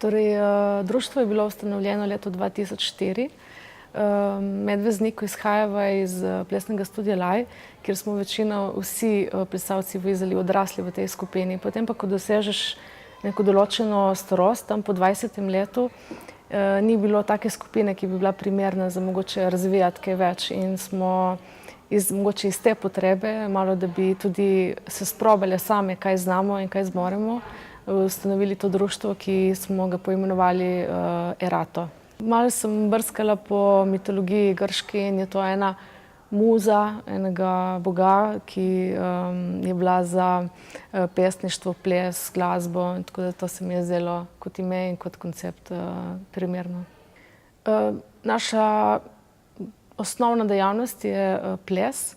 Torej, društvo je bilo ustanovljeno leta 2004. Medvezniku izhajava iz plesnega studia Laj, kjer smo večino vsi plesalci v Izoli odrasli v tej skupini. Potem pa, ko dosežeš neko določeno starost, tam po 20. letu, ni bilo take skupine, ki bi bila primerna za mogoče razvijati kaj več. In smo mogoče iz te potrebe, malo da bi tudi se sprobale same, kaj znamo in kaj zmoremo, ustanovili to društvo, ki smo ga poimenovali Erato. Malo sem brskala po mitologiji grški in je to ena muza, enega boga, ki je bila za pesništvo, ples, glasbo, tako da to se mi je zdelo kot ime in kot koncept primerno. Naša osnovna dejavnost je ples,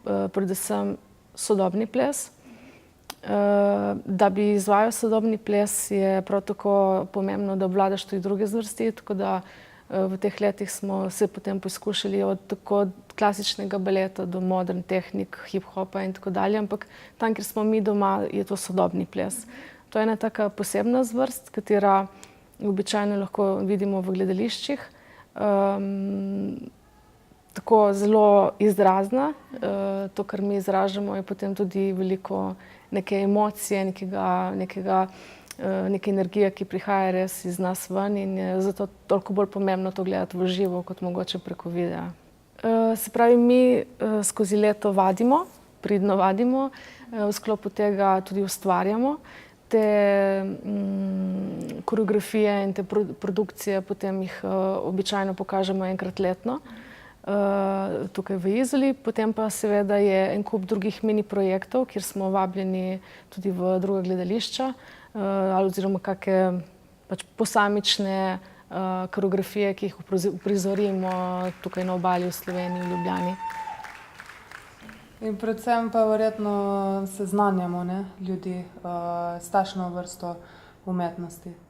predvsem sodobni ples. Da bi izvajal sodobni ples, je prav tako pomembno, da obvladaš tudi druge zvrsti, tako da v teh letih smo se potem poskušali od tako klasičnega baleta do modern tehnik, hip-hopa in tako dalje, ampak tam, kjer smo mi doma, je to sodobni ples. To je ena taka posebna zvrst, katera običajno lahko vidimo v gledališčih. Tako zelo izrazna. To, kar mi izražamo, je potem tudi veliko neke emocije, neke energije, ki prihaja res iz nas ven in je zato toliko bolj pomembno to gledati v živo, kot mogoče preko videa. Se pravi, mi skozi leto vadimo, pridno vadimo, v sklopu tega tudi ustvarjamo. Te koreografije in te produkcije potem jih običajno pokažemo enkrat letno tukaj v Izoli. Potem pa seveda je en kup drugih mini projektov, kjer smo vabljeni tudi v druga gledališča oziroma kakšne posamične koreografije, ki jih uprizorimo tukaj na Obali, v Sloveniji, v Ljubljani. In predvsem pa verjetno seznanjamo ljudi s takšno vrsto umetnosti.